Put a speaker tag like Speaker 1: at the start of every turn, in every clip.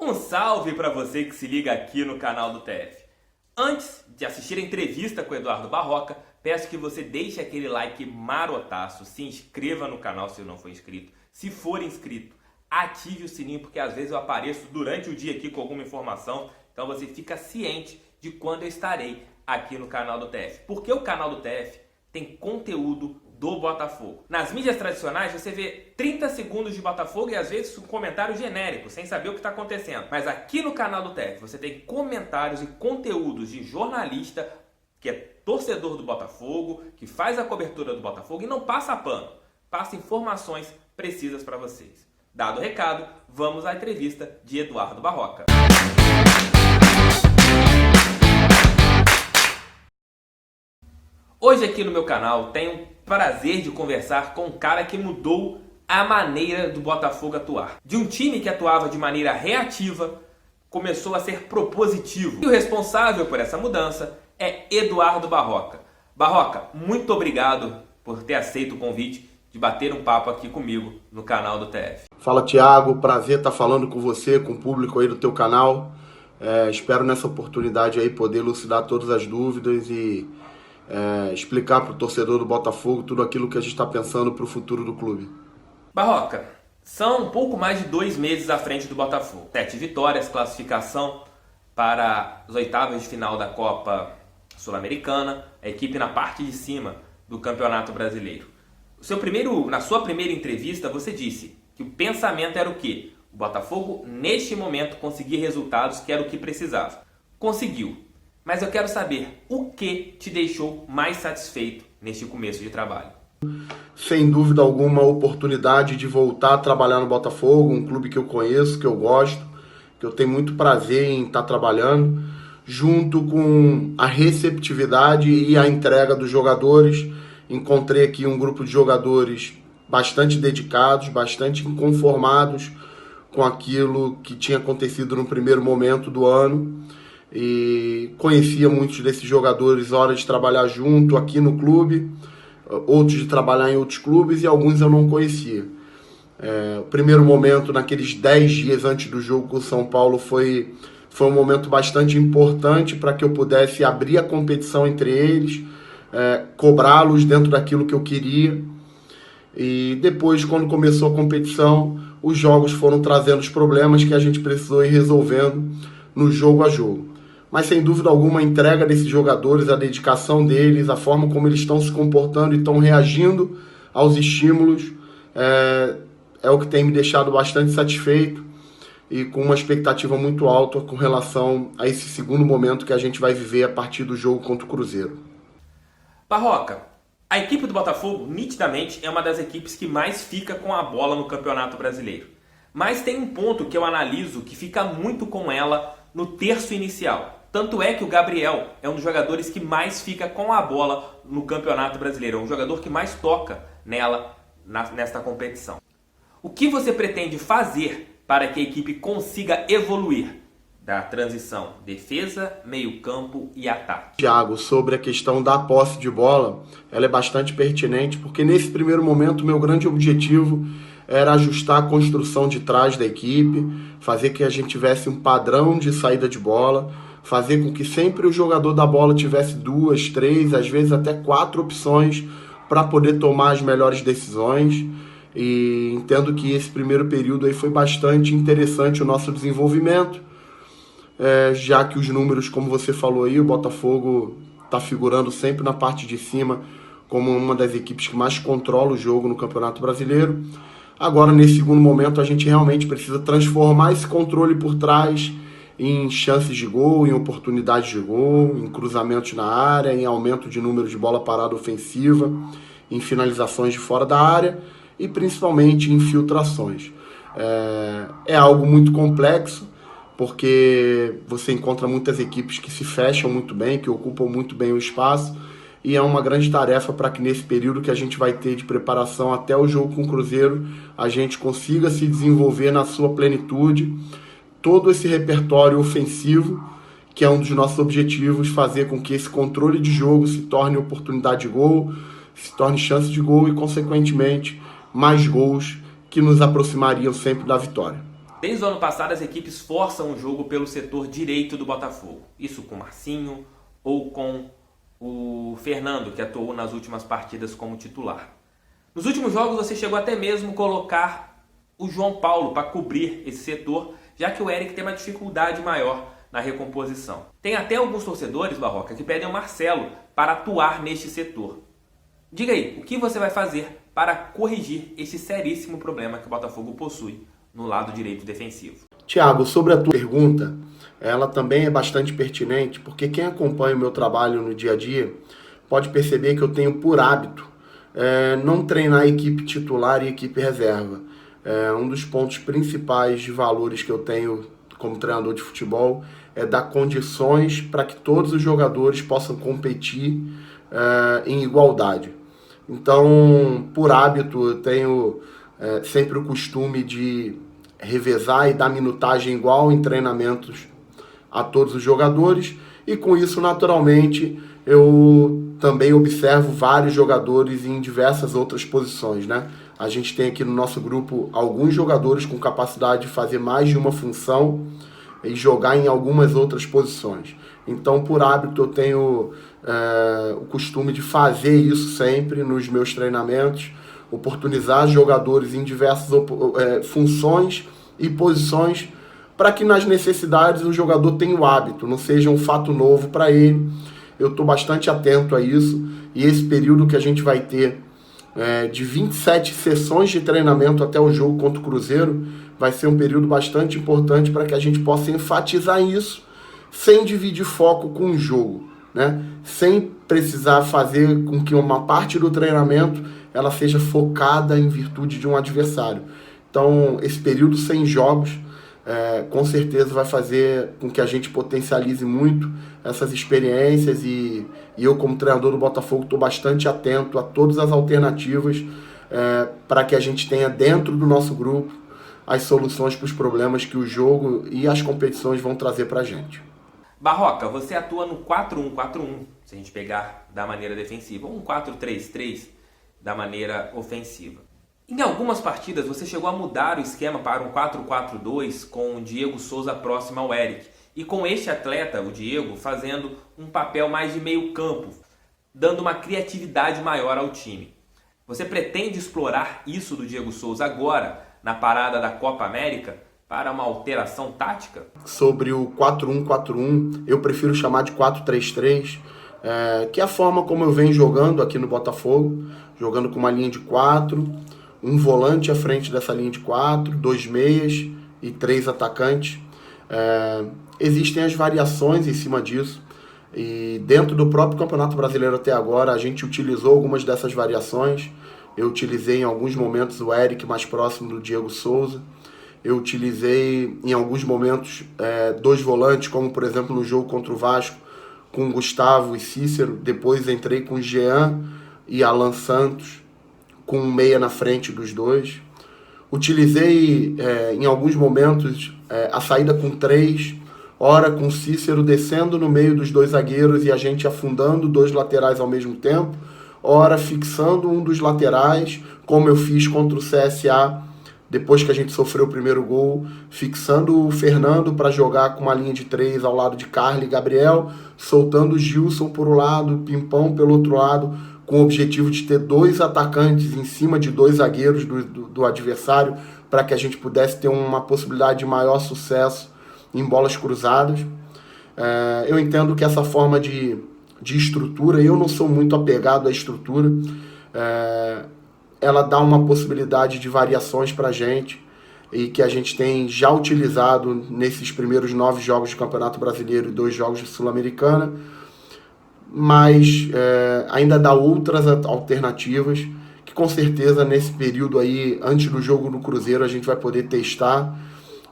Speaker 1: Um salve para você que se liga aqui no canal do TF. Antes de assistir a entrevista com o Eduardo Barroca, peço que você deixe aquele like marotaço, se inscreva no canal se não for inscrito. Se for inscrito, ative o sininho, porque às vezes eu apareço durante o dia aqui com alguma informação, então você fica ciente de quando eu estarei aqui no canal do TF. Porque o canal do TF tem conteúdo do Botafogo. Nas mídias tradicionais você vê 30 segundos de Botafogo e às vezes um comentário genérico, sem saber o que está acontecendo. Mas aqui no canal do TF você tem comentários e conteúdos de jornalista que é torcedor do Botafogo, que faz a cobertura do Botafogo e não passa pano, passa informações precisas para vocês. Dado o recado, vamos à entrevista de Eduardo Barroca. Hoje aqui no meu canal tenho o prazer de conversar com um cara que mudou a maneira do Botafogo atuar. De um time que atuava de maneira reativa, começou a ser propositivo. E o responsável por essa mudança é Eduardo Barroca. Barroca, muito obrigado por ter aceito o convite de bater um papo aqui comigo no canal do TF.
Speaker 2: Fala, Thiago, prazer estar falando com você, com o público aí do teu canal. Espero nessa oportunidade aí poder elucidar todas as dúvidas e explicar para o torcedor do Botafogo tudo aquilo que a gente está pensando para o futuro do clube.
Speaker 1: Barroca, são um pouco mais de 2 meses à frente do Botafogo. 7 vitórias, classificação para as oitavas de final da Copa Sul-Americana, a equipe na parte de cima do Campeonato Brasileiro. Na sua primeira entrevista você disse que o pensamento era o quê? O Botafogo, neste momento, conseguir resultados que era o que precisava. Conseguiu. Mas eu quero saber o que te deixou mais satisfeito neste começo de trabalho.
Speaker 2: Sem dúvida alguma, a oportunidade de voltar a trabalhar no Botafogo, um clube que eu conheço, que eu gosto, que eu tenho muito prazer em estar trabalhando, junto com a receptividade e a entrega dos jogadores. Encontrei aqui um grupo de jogadores bastante dedicados, bastante inconformados com aquilo que tinha acontecido no primeiro momento do ano. E conhecia muitos desses jogadores, hora de trabalhar junto aqui no clube, outros de trabalhar em outros clubes e alguns eu não conhecia. O primeiro momento, naqueles 10 dias antes do jogo com o São Paulo, foi um momento bastante importante para que eu pudesse abrir a competição entre eles, cobrá-los dentro daquilo que eu queria. E depois, quando começou a competição, os jogos foram trazendo os problemas que a gente precisou ir resolvendo no jogo a jogo. Mas sem dúvida alguma a entrega desses jogadores, a dedicação deles, a forma como eles estão se comportando e estão reagindo aos estímulos é o que tem me deixado bastante satisfeito e com uma expectativa muito alta com relação a esse segundo momento que a gente vai viver a partir do jogo contra o Cruzeiro.
Speaker 1: Barroca, a equipe do Botafogo nitidamente é uma das equipes que mais fica com a bola no Campeonato Brasileiro. Mas tem um ponto que eu analiso que fica muito com ela no terço inicial. Tanto é que o Gabriel é um dos jogadores que mais fica com a bola no Campeonato Brasileiro. É um jogador que mais toca nela nesta competição. O que você pretende fazer para que a equipe consiga evoluir da transição defesa, meio-campo e ataque?
Speaker 2: Thiago, sobre a questão da posse de bola, ela é bastante pertinente, porque nesse primeiro momento meu grande objetivo era ajustar a construção de trás da equipe, fazer que a gente tivesse um padrão de saída de bola, fazer com que sempre o jogador da bola tivesse 2, 3, às vezes até 4 opções para poder tomar as melhores decisões. E entendo que esse primeiro período aí foi bastante interessante o nosso desenvolvimento, já que os números, como você falou aí, o Botafogo está figurando sempre na parte de cima como uma das equipes que mais controla o jogo no Campeonato Brasileiro. Agora, nesse segundo momento, a gente realmente precisa transformar esse controle por trás em chances de gol, em oportunidades de gol, em cruzamentos na área, em aumento de número de bola parada ofensiva, em finalizações de fora da área e principalmente em infiltrações. É algo muito complexo, porque você encontra muitas equipes que se fecham muito bem, que ocupam muito bem o espaço, e é uma grande tarefa para que nesse período que a gente vai ter de preparação até o jogo com o Cruzeiro, a gente consiga se desenvolver na sua plenitude, todo esse repertório ofensivo, que é um dos nossos objetivos, fazer com que esse controle de jogo se torne oportunidade de gol, se torne chance de gol e, consequentemente, mais gols que nos aproximariam sempre da vitória.
Speaker 1: Desde o ano passado, as equipes forçam o jogo pelo setor direito do Botafogo. Isso com o Marcinho ou com o Fernando, que atuou nas últimas partidas como titular. Nos últimos jogos, você chegou até mesmo colocar o João Paulo para cobrir esse setor, já que o Eric tem uma dificuldade maior na recomposição. Tem até alguns torcedores, Barroca, que pedem o Marcelo para atuar neste setor. Diga aí, o que você vai fazer para corrigir esse seríssimo problema que o Botafogo possui no lado direito defensivo?
Speaker 2: Tiago, sobre a tua pergunta, ela também é bastante pertinente, porque quem acompanha o meu trabalho no dia a dia pode perceber que eu tenho por hábito não treinar a equipe titular e equipe reserva. Um dos pontos principais de valores que eu tenho como treinador de futebol é dar condições para que todos os jogadores possam competir em igualdade. Então, por hábito, eu tenho sempre o costume de revezar e dar minutagem igual em treinamentos a todos os jogadores, e com isso, naturalmente, eu também observo vários jogadores em diversas outras posições, né? A gente tem aqui no nosso grupo alguns jogadores com capacidade de fazer mais de uma função e jogar em algumas outras posições. Então, por hábito, eu tenho o costume de fazer isso sempre nos meus treinamentos, oportunizar jogadores em diversas funções e posições, para que nas necessidades o jogador tenha o hábito, não seja um fato novo para ele. Eu estou bastante atento a isso, e esse período que a gente vai ter de 27 sessões de treinamento até o jogo contra o Cruzeiro vai ser um período bastante importante para que a gente possa enfatizar isso sem dividir foco com o jogo, né? Sem precisar fazer com que uma parte do treinamento ela seja focada em virtude de um adversário. Então, esse período sem jogos com certeza vai fazer com que a gente potencialize muito essas experiências, e eu, como treinador do Botafogo, estou bastante atento a todas as alternativas para que a gente tenha dentro do nosso grupo as soluções para os problemas que o jogo e as competições vão trazer para a gente.
Speaker 1: Barroca, você atua no 4-1-4-1, se a gente pegar da maneira defensiva, ou um 4-3-3 da maneira ofensiva. Em algumas partidas você chegou a mudar o esquema para um 4-4-2 com o Diego Souza próximo ao Eric, e com este atleta, o Diego, fazendo um papel mais de meio campo, dando uma criatividade maior ao time. Você pretende explorar isso do Diego Souza agora, na parada da Copa América, para uma alteração tática?
Speaker 2: Sobre o 4-1-4-1, eu prefiro chamar de 4-3-3, que é a forma como eu venho jogando aqui no Botafogo, jogando com uma linha de 4, um volante à frente dessa linha de 4, 2 meias e 3 atacantes. Existem as variações em cima disso, e dentro do próprio Campeonato Brasileiro até agora a gente utilizou algumas dessas variações. Eu utilizei em alguns momentos o Eric mais próximo do Diego Souza. Eu utilizei em alguns momentos 2 volantes, como por exemplo no jogo contra o Vasco, com Gustavo e Cícero. Depois entrei com Jean e Alan Santos, com um meia na frente dos dois. Utilizei em alguns momentos a saída com 3, ora com Cícero descendo no meio dos 2 zagueiros e a gente afundando 2 laterais ao mesmo tempo, ora fixando um dos laterais, como eu fiz contra o CSA, depois que a gente sofreu o primeiro gol, fixando o Fernando para jogar com uma linha de 3 ao lado de Carly e Gabriel, soltando o Gilson por um lado, Pimpão pelo outro lado, com o objetivo de ter 2 atacantes em cima de 2 zagueiros do adversário, para que a gente pudesse ter uma possibilidade de maior sucesso em bolas cruzadas. Eu entendo que essa forma de estrutura, eu não sou muito apegado à estrutura, ela dá uma possibilidade de variações para a gente, e que a gente tem já utilizado nesses primeiros 9 jogos de Campeonato Brasileiro e 2 jogos de Sul-Americana, mas ainda dá outras alternativas que com certeza nesse período aí, antes do jogo no Cruzeiro, a gente vai poder testar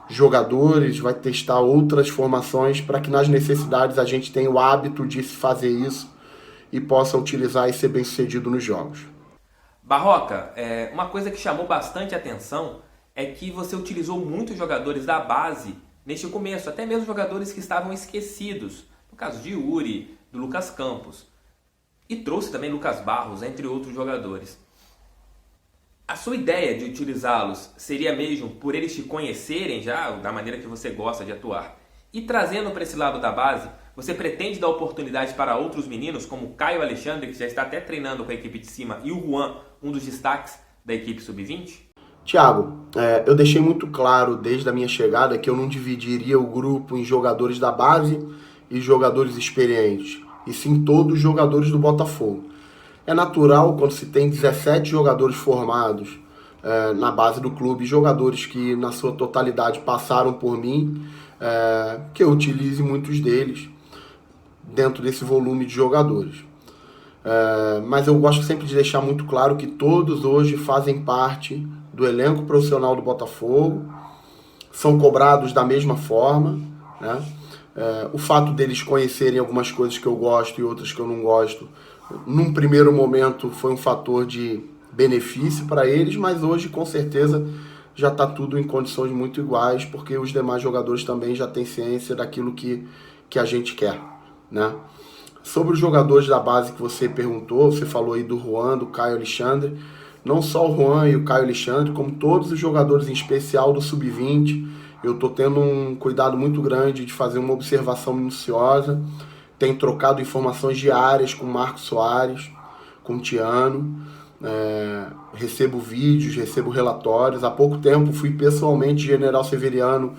Speaker 2: jogadores, vai testar outras formações, para que nas necessidades a gente tenha o hábito de fazer isso e possa utilizar e ser bem sucedido nos jogos.
Speaker 1: Barroca, uma coisa que chamou bastante atenção é que você utilizou muitos jogadores da base neste começo, até mesmo jogadores que estavam esquecidos, no caso de Yuri, do Lucas Campos, e trouxe também Lucas Barros, entre outros jogadores. A sua ideia de utilizá-los seria mesmo por eles te conhecerem já, da maneira que você gosta de atuar? E trazendo para esse lado da base, você pretende dar oportunidade para outros meninos, como o Caio Alexandre, que já está até treinando com a equipe de cima, e o Juan, um dos destaques da equipe sub-20?
Speaker 2: Tiago, eu deixei muito claro desde a minha chegada que eu não dividiria o grupo em jogadores da base e jogadores experientes, e sim todos os jogadores do Botafogo. É natural quando se tem 17 jogadores formados na base do clube, jogadores que na sua totalidade passaram por mim, que eu utilize muitos deles dentro desse volume de jogadores. Mas eu gosto sempre de deixar muito claro que todos hoje fazem parte do elenco profissional do Botafogo, são cobrados da mesma forma, né? O fato deles conhecerem algumas coisas que eu gosto e outras que eu não gosto, num primeiro momento foi um fator de benefício para eles, mas hoje com certeza já está tudo em condições muito iguais, porque os demais jogadores também já têm ciência daquilo que a gente quer, né? Sobre os jogadores da base que você perguntou, você falou aí do Juan, do Caio Alexandre. Não só o Juan e o Caio Alexandre, como todos os jogadores, em especial do Sub-20. Eu estou tendo um cuidado muito grande de fazer uma observação minuciosa. Tenho trocado informações diárias com o Marcos Soares, com o Tiano. Recebo vídeos, recebo relatórios. Há pouco tempo fui pessoalmente General Severiano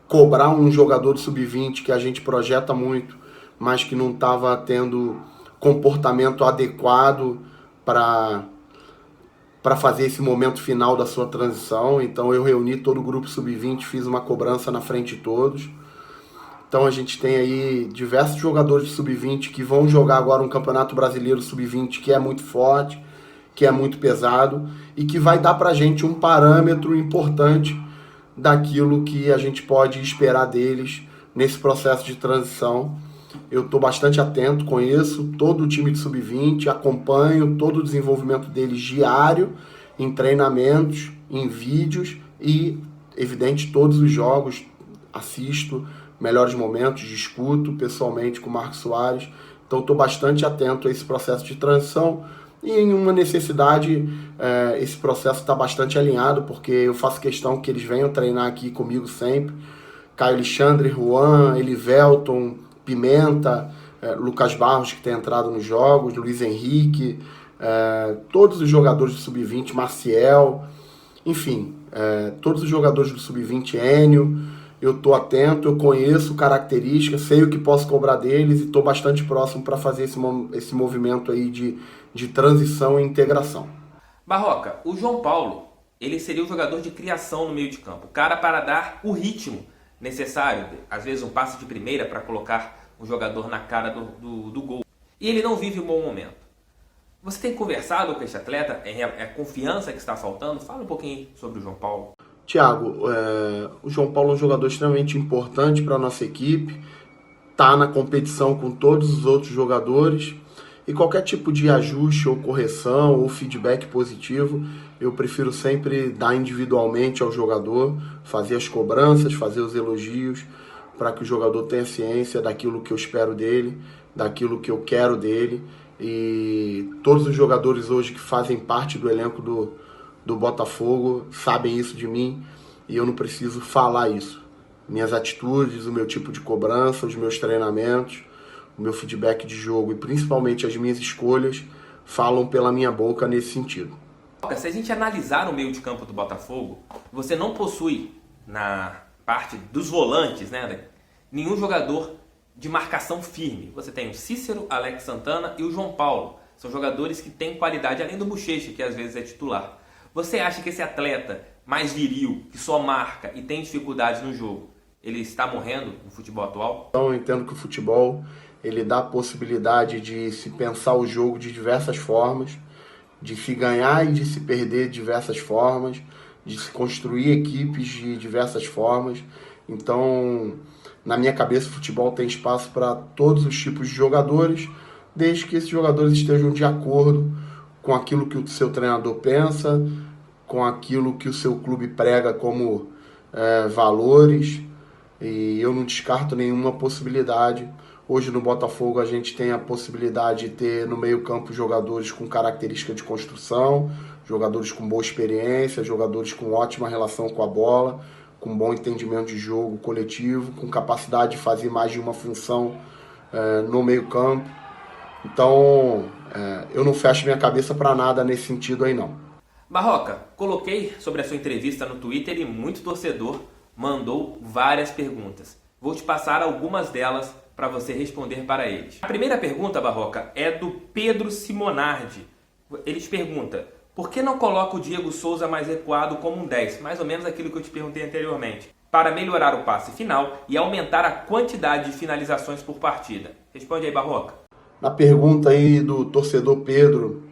Speaker 2: cobrar um jogador do Sub-20 que a gente projeta muito, mas que não estava tendo comportamento adequado para fazer esse momento final da sua transição. Então eu reuni todo o grupo Sub-20, fiz uma cobrança na frente de todos. Então a gente tem aí diversos jogadores de Sub-20 que vão jogar agora um Campeonato Brasileiro Sub-20 que é muito forte, que é muito pesado e que vai dar pra gente um parâmetro importante daquilo que a gente pode esperar deles nesse processo de transição. Eu estou bastante atento com isso, todo o time de Sub-20, acompanho todo o desenvolvimento deles diário, em treinamentos, em vídeos e, evidente, todos os jogos, assisto, melhores momentos, discuto pessoalmente com o Marcos Soares. Então estou bastante atento a esse processo de transição e em uma necessidade, esse processo está bastante alinhado, porque eu faço questão que eles venham treinar aqui comigo sempre. Caio Alexandre, Juan, Elivelton, Pimenta, Lucas Barros, que tem entrado nos jogos, Luiz Henrique, todos os jogadores do Sub-20, Maciel, enfim, todos os jogadores do Sub-20, Enio, eu estou atento, eu conheço características, sei o que posso cobrar deles e estou bastante próximo para fazer esse movimento aí de transição e integração.
Speaker 1: Barroca, o João Paulo, ele seria o jogador de criação no meio de campo, o cara para dar o ritmo necessário, às vezes um passe de primeira para colocar o jogador na cara do gol. E ele não vive um bom momento. Você tem conversado com esse atleta? É a confiança que está faltando? Fala um pouquinho sobre o João Paulo.
Speaker 2: Tiago, o João Paulo é um jogador extremamente importante para a nossa equipe, está na competição com todos os outros jogadores e qualquer tipo de ajuste ou correção ou feedback positivo, eu prefiro sempre dar individualmente ao jogador, fazer as cobranças, fazer os elogios, para que o jogador tenha ciência daquilo que eu espero dele, daquilo que eu quero dele. E todos os jogadores hoje que fazem parte do elenco do Botafogo sabem isso de mim e eu não preciso falar isso. Minhas atitudes, o meu tipo de cobrança, os meus treinamentos, o meu feedback de jogo e principalmente as minhas escolhas falam pela minha boca nesse sentido.
Speaker 1: Se a gente analisar o meio de campo do Botafogo, você não possui na parte dos volantes, né, nenhum jogador de marcação firme. Você tem o Cícero, Alex Santana e o João Paulo. São jogadores que têm qualidade, além do Bochecha, que às vezes é titular. Você acha que esse atleta mais viril, que só marca e tem dificuldades no jogo, ele está morrendo no futebol atual?
Speaker 2: Então eu entendo que o futebol ele dá a possibilidade de se pensar o jogo de diversas formas, de se ganhar e de se perder de diversas formas, de se construir equipes de diversas formas. Então, na minha cabeça, o futebol tem espaço para todos os tipos de jogadores, desde que esses jogadores estejam de acordo com aquilo que o seu treinador pensa, com aquilo que o seu clube prega como valores, e eu não descarto nenhuma possibilidade. Hoje no Botafogo a gente tem a possibilidade de ter no meio campo jogadores com característica de construção, jogadores com boa experiência, jogadores com ótima relação com a bola, com bom entendimento de jogo coletivo, com capacidade de fazer mais de uma função no meio-campo. Então, eu não fecho minha cabeça para nada nesse sentido aí não.
Speaker 1: Barroca, coloquei sobre a sua entrevista no Twitter e muito torcedor mandou várias perguntas. Vou te passar algumas delas para você responder para eles. A primeira pergunta, Barroca, é do Pedro Simonardi. Ele te pergunta: por que não coloca o Diego Souza mais recuado como um 10? Mais ou menos aquilo que eu te perguntei anteriormente. Para melhorar o passe final e aumentar a quantidade de finalizações por partida. Responde aí, Barroca.
Speaker 2: Na pergunta aí do torcedor Pedro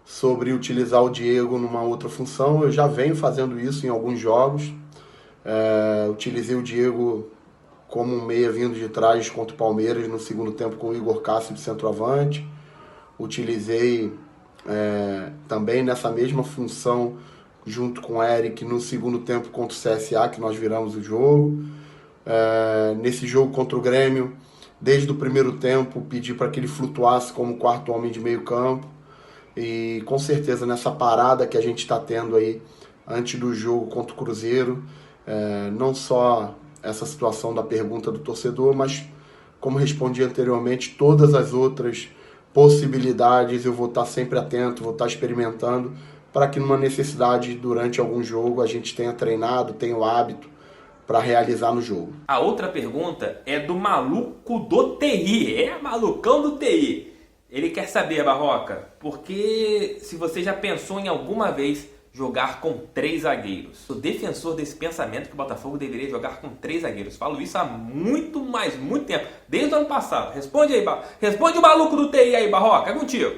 Speaker 2: sobre utilizar o Diego numa outra função, eu já venho fazendo isso em alguns jogos. Utilizei o Diego como um meia vindo de trás contra o Palmeiras no segundo tempo com o Igor Cássio de centroavante. Utilizei também nessa mesma função junto com o Eric no segundo tempo contra o CSA, que nós viramos o jogo. Nesse jogo contra o Grêmio, desde o primeiro tempo, pedi para que ele flutuasse como quarto homem de meio campo. E com certeza nessa parada que a gente está tendo aí antes do jogo contra o Cruzeiro, não só essa situação da pergunta do torcedor, mas como respondi anteriormente, todas as outras possibilidades eu vou estar sempre atento, vou estar experimentando, para que numa necessidade durante algum jogo a gente tenha treinado, tenha o hábito para realizar no jogo.
Speaker 1: A outra pergunta é do maluco do TI, malucão do TI. Ele quer saber, Barroca, porque se você já pensou em alguma vez jogar com 3 zagueiros. Sou defensor desse pensamento que o Botafogo deveria jogar com 3 zagueiros. Falo isso há muito tempo, desde o ano passado. Responde aí, responde o maluco do TI aí, Barroca, é contigo.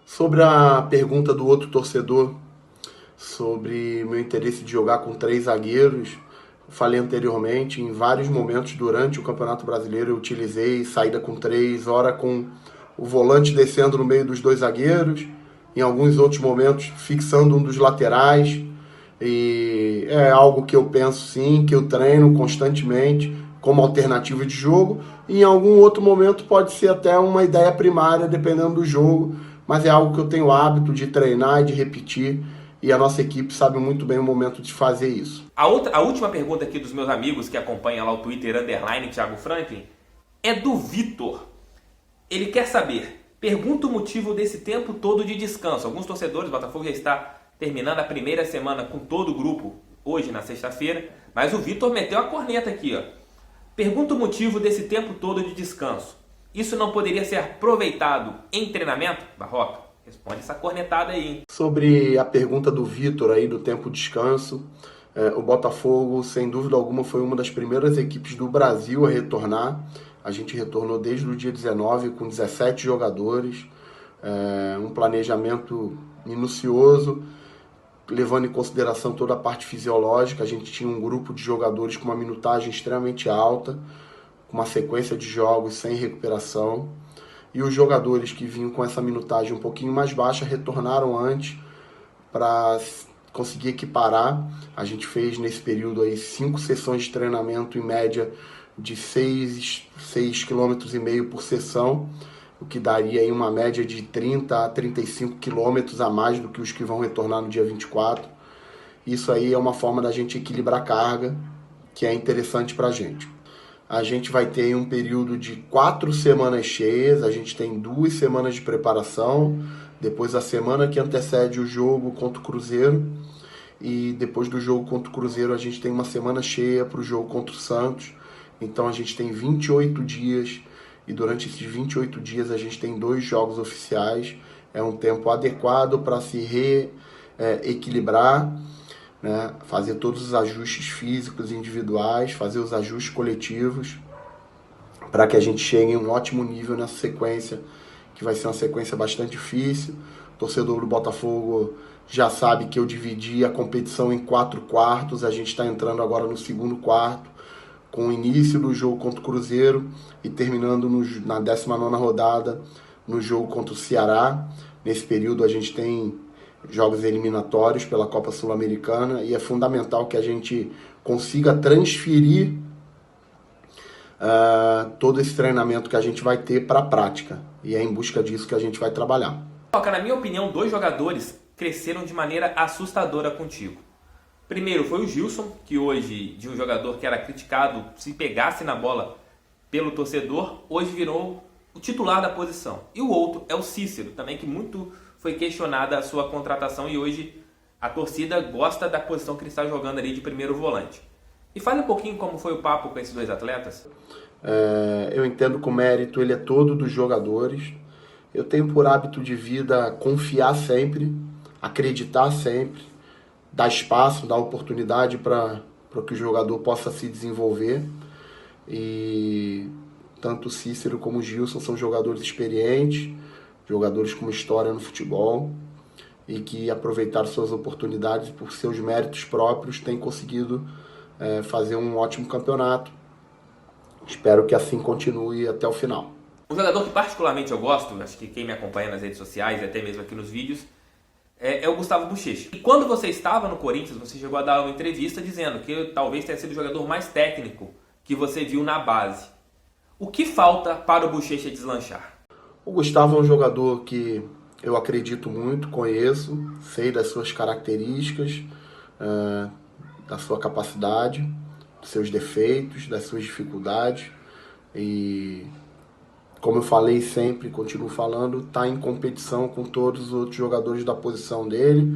Speaker 2: Sobre a pergunta do outro torcedor, sobre meu interesse de jogar com 3 zagueiros, falei anteriormente, em vários momentos durante o Campeonato Brasileiro eu utilizei saída com 3, ora com o volante descendo no meio dos 2 zagueiros, em alguns outros momentos fixando um dos laterais, e é algo que eu penso sim, que eu treino constantemente como alternativa de jogo, e em algum outro momento pode ser até uma ideia primária, dependendo do jogo, mas é algo que eu tenho hábito de treinar e de repetir, e a nossa equipe sabe muito bem o momento de fazer isso.
Speaker 1: A última pergunta aqui dos meus amigos que acompanham lá o Twitter, _Thiago Franklin, é do Vitor. Ele quer saber, pergunta o motivo desse tempo todo de descanso. Alguns torcedores, o Botafogo já está terminando a primeira semana com todo o grupo, hoje na sexta-feira, mas o Vitor meteu a corneta aqui, ó. Pergunta o motivo desse tempo todo de descanso. Isso não poderia ser aproveitado em treinamento? Barroca, responde essa cornetada aí, hein?
Speaker 2: Sobre a pergunta do Vitor aí do tempo de descanso, o Botafogo, sem dúvida alguma, foi uma das primeiras equipes do Brasil a retornar. A gente retornou desde o dia 19 com 17 jogadores, um planejamento minucioso, levando em consideração toda a parte fisiológica. A gente tinha um grupo de jogadores com uma minutagem extremamente alta, com uma sequência de jogos sem recuperação, e os jogadores que vinham com essa minutagem um pouquinho mais baixa retornaram antes para conseguir equiparar. A gente fez nesse período aí 5 sessões de treinamento em média de 6,5 km por sessão, o que daria aí uma média de 30 a 35 km a mais do que os que vão retornar no dia 24. Isso aí é uma forma da gente equilibrar a carga, que é interessante para a gente. A gente vai ter um período de 4 semanas cheias, a gente tem 2 semanas de preparação, depois a semana que antecede o jogo contra o Cruzeiro, e depois do jogo contra o Cruzeiro a gente tem uma semana cheia para o jogo contra o Santos. Então a gente tem 28 dias, e durante esses 28 dias a gente tem 2 jogos oficiais. É um tempo adequado para se reequilibrar, né? Fazer todos os ajustes físicos e individuais, fazer os ajustes coletivos, para que a gente chegue em um ótimo nível nessa sequência, que vai ser uma sequência bastante difícil. O torcedor do Botafogo já sabe que eu dividi a competição em 4 quartos, a gente está entrando agora no segundo quarto, com o início do jogo contra o Cruzeiro e terminando na 19ª rodada no jogo contra o Ceará. Nesse período a gente tem jogos eliminatórios pela Copa Sul-Americana, e é fundamental que a gente consiga transferir todo esse treinamento que a gente vai ter para a prática, e é em busca disso que a gente vai trabalhar.
Speaker 1: Na minha opinião, 2 jogadores cresceram de maneira assustadora contigo. Primeiro foi o Gilson, que hoje, de um jogador que era criticado se pegasse na bola pelo torcedor, hoje virou o titular da posição. E o outro é o Cícero, também que muito foi questionada a sua contratação e hoje a torcida gosta da posição que ele está jogando ali de primeiro volante. E fale um pouquinho como foi o papo com esses dois atletas.
Speaker 2: Eu entendo que o mérito ele é todo dos jogadores. Eu tenho por hábito de vida confiar sempre, acreditar sempre, dar espaço, dar oportunidade para que o jogador possa se desenvolver. E tanto o Cícero como o Gilson são jogadores experientes, jogadores com uma história no futebol e que aproveitaram suas oportunidades por seus méritos próprios, têm conseguido fazer um ótimo campeonato. Espero que assim continue até o final.
Speaker 1: Um jogador que particularmente eu gosto, acho que quem me acompanha nas redes sociais e até mesmo aqui nos vídeos, é o Gustavo Bochecha. E quando você estava no Corinthians, você chegou a dar uma entrevista dizendo que talvez tenha sido o jogador mais técnico que você viu na base. O que falta para o Bochecha deslanchar?
Speaker 2: O Gustavo é um jogador que eu acredito muito, conheço, sei das suas características, da sua capacidade, dos seus defeitos, das suas dificuldades. E como eu falei sempre, continuo falando, está em competição com todos os outros jogadores da posição dele.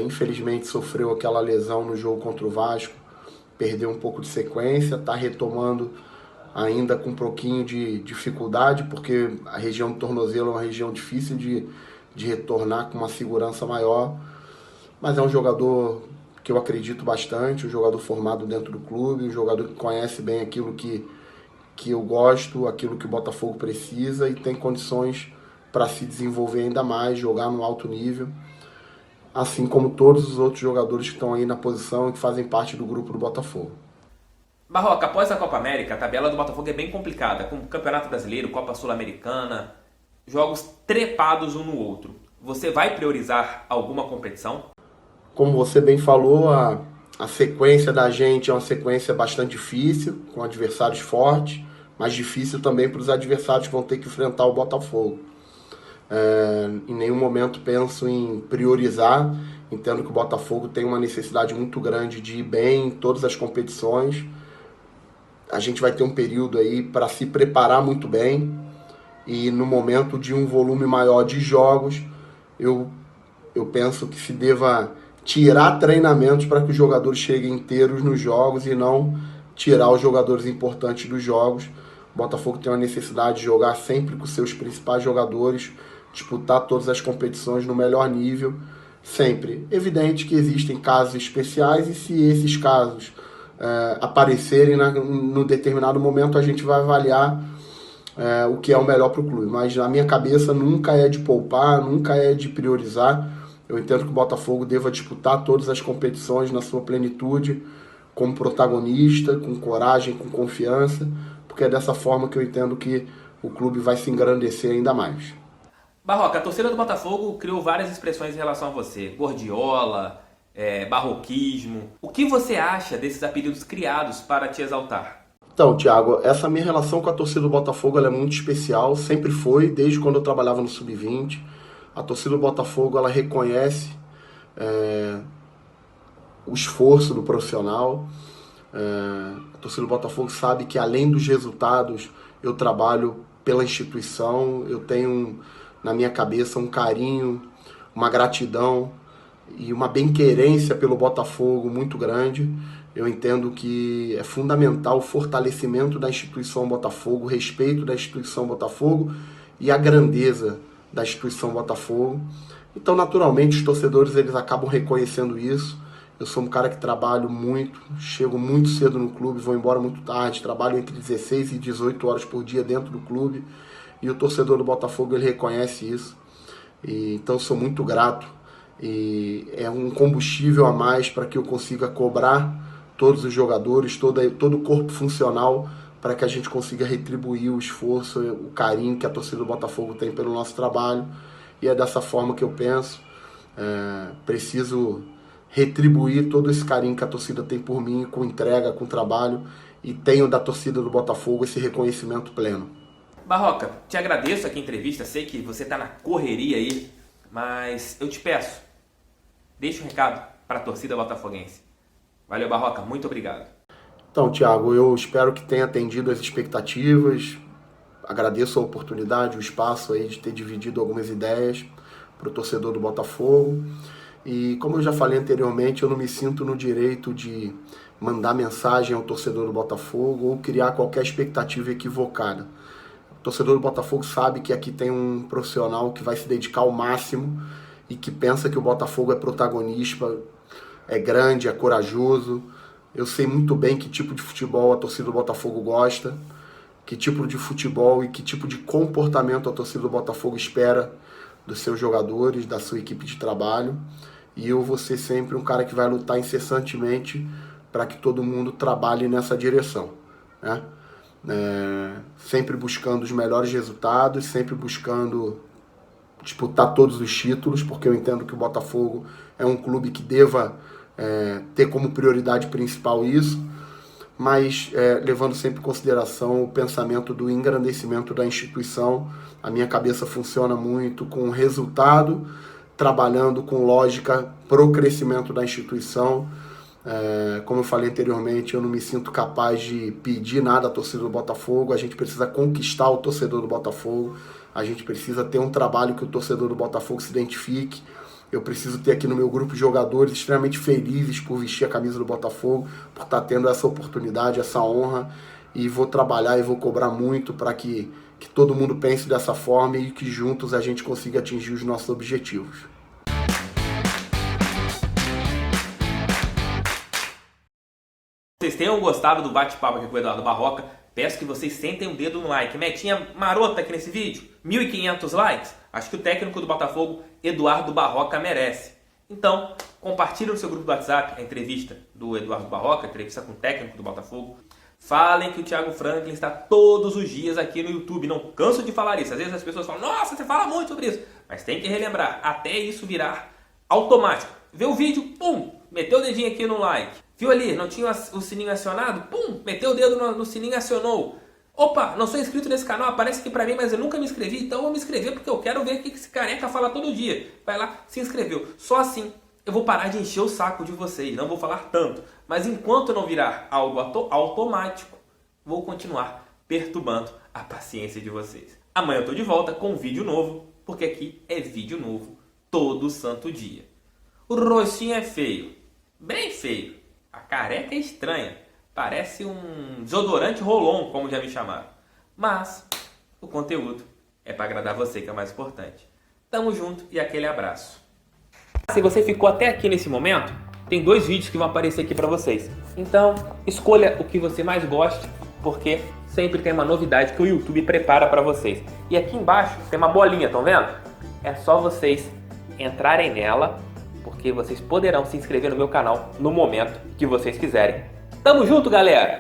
Speaker 2: Infelizmente sofreu aquela lesão no jogo contra o Vasco, perdeu um pouco de sequência, está retomando ainda com um pouquinho de dificuldade, porque a região do tornozelo é uma região difícil de retornar com uma segurança maior. Mas é um jogador que eu acredito bastante, um jogador formado dentro do clube, um jogador que conhece bem aquilo que eu gosto, aquilo que o Botafogo precisa e tem condições para se desenvolver ainda mais, jogar no alto nível, assim como todos os outros jogadores que estão aí na posição e que fazem parte do grupo do Botafogo.
Speaker 1: Barroca, após a Copa América, a tabela do Botafogo é bem complicada, com o Campeonato Brasileiro, Copa Sul-Americana, jogos trepados um no outro. Você vai priorizar alguma competição?
Speaker 2: Como você bem falou, a sequência da gente é uma sequência bastante difícil, com adversários fortes, mas difícil também para os adversários que vão ter que enfrentar o Botafogo. Em nenhum momento penso em priorizar, entendo que o Botafogo tem uma necessidade muito grande de ir bem em todas as competições. A gente vai ter um período aí para se preparar muito bem e no momento de um volume maior de jogos, eu penso que se deva tirar treinamentos para que os jogadores cheguem inteiros nos jogos e não tirar os jogadores importantes dos jogos. O Botafogo tem uma necessidade de jogar sempre com seus principais jogadores, disputar todas as competições no melhor nível, sempre. Evidente que existem casos especiais e se esses casos aparecerem no determinado momento, a gente vai avaliar o que é o melhor para o clube. Mas na minha cabeça nunca é de poupar, nunca é de priorizar. Eu entendo que o Botafogo deva disputar todas as competições na sua plenitude, como protagonista, com coragem, com confiança, porque é dessa forma que eu entendo que o clube vai se engrandecer ainda mais.
Speaker 1: Barroca, a torcida do Botafogo criou várias expressões em relação a você. Gordiola, barroquismo. O que você acha desses apelidos criados para te exaltar?
Speaker 2: Então, Thiago, essa minha relação com a torcida do Botafogo ela é muito especial, sempre foi, desde quando eu trabalhava no Sub-20. A torcida do Botafogo ela reconhece o esforço do profissional. A torcida do Botafogo sabe que além dos resultados eu trabalho pela instituição, eu tenho na minha cabeça um carinho, uma gratidão e uma bem-querência pelo Botafogo muito grande. Eu entendo que é fundamental o fortalecimento da instituição Botafogo, o respeito da instituição Botafogo e a grandeza da instituição Botafogo. Então, naturalmente, os torcedores eles acabam reconhecendo isso. Eu sou um cara que trabalho muito, chego muito cedo no clube, vou embora muito tarde, trabalho entre 16 e 18 horas por dia dentro do clube. E o torcedor do Botafogo ele reconhece isso. Então, sou muito grato. E é um combustível a mais para que eu consiga cobrar todos os jogadores, todo o corpo funcional, para que a gente consiga retribuir o esforço, o carinho que a torcida do Botafogo tem pelo nosso trabalho. E é dessa forma que eu penso. Preciso retribuir todo esse carinho que a torcida tem por mim, com entrega, com trabalho, e tenho da torcida do Botafogo esse reconhecimento pleno.
Speaker 1: Barroca, te agradeço aqui a entrevista, sei que você está na correria aí, mas eu te peço, Deixa um recado para a torcida botafoguense. Valeu, Barroca, muito obrigado.
Speaker 2: Então, Thiago, eu espero que tenha atendido as expectativas. Agradeço a oportunidade, o espaço aí de ter dividido algumas ideias para o torcedor do Botafogo. E como eu já falei anteriormente, eu não me sinto no direito de mandar mensagem ao torcedor do Botafogo ou criar qualquer expectativa equivocada. O torcedor do Botafogo sabe que aqui tem um profissional que vai se dedicar ao máximo e que pensa que o Botafogo é protagonista, é grande, é corajoso. Eu sei muito bem que tipo de futebol a torcida do Botafogo gosta, que tipo de futebol e que tipo de comportamento a torcida do Botafogo espera dos seus jogadores, da sua equipe de trabalho. E eu vou ser sempre um cara que vai lutar incessantemente para que todo mundo trabalhe nessa direção, né? Sempre buscando os melhores resultados, sempre buscando disputar todos os títulos, porque eu entendo que o Botafogo é um clube que deva ter como prioridade principal isso, mas levando sempre em consideração o pensamento do engrandecimento da instituição. A minha cabeça funciona muito com resultado, trabalhando com lógica pro crescimento da instituição. Como eu falei anteriormente, eu não me sinto capaz de pedir nada à torcida do Botafogo. A gente precisa conquistar o torcedor do Botafogo, a gente precisa ter um trabalho que o torcedor do Botafogo se identifique. Eu preciso ter aqui no meu grupo de jogadores extremamente felizes por vestir a camisa do Botafogo, por estar tendo essa oportunidade, essa honra, e vou trabalhar e vou cobrar muito para que todo mundo pense dessa forma e que juntos a gente consiga atingir os nossos objetivos.
Speaker 1: Vocês tenham gostado do bate-papo aqui com o Eduardo Barroca, peço que vocês sentem o dedo no like. Metinha marota aqui nesse vídeo, 1.500 likes. Acho que o técnico do Botafogo, Eduardo Barroca, merece. Então, compartilhe no seu grupo do WhatsApp a entrevista do Eduardo Barroca, a entrevista com o técnico do Botafogo. Falem que o Thiago Franklin está todos os dias aqui no YouTube. Não canso de falar isso. Às vezes as pessoas falam, nossa, você fala muito sobre isso. Mas tem que relembrar, até isso virar automático. Vê o vídeo, pum, meteu o dedinho aqui no like. Viu ali, não tinha o sininho acionado? Pum, meteu o dedo no sininho e acionou. Opa, não sou inscrito nesse canal, aparece aqui pra mim, mas eu nunca me inscrevi, então eu vou me inscrever porque eu quero ver o que esse careca fala todo dia. Vai lá, se inscreveu. Só assim eu vou parar de encher o saco de vocês, não vou falar tanto. Mas enquanto não virar algo automático, vou continuar perturbando a paciência de vocês. Amanhã eu tô de volta com um vídeo novo, porque aqui é vídeo novo todo santo dia. O rostinho é feio, bem feio. A careca é estranha, parece um desodorante Rolon, como já me chamaram. Mas o conteúdo é para agradar você, que é o mais importante. Tamo junto e aquele abraço. Se você ficou até aqui nesse momento, tem 2 vídeos que vão aparecer aqui para vocês. Então, escolha o que você mais gosta, porque sempre tem uma novidade que o YouTube prepara para vocês. E aqui embaixo tem uma bolinha, estão vendo? É só vocês entrarem nela, porque vocês poderão se inscrever no meu canal no momento que vocês quiserem. Tamo junto, galera!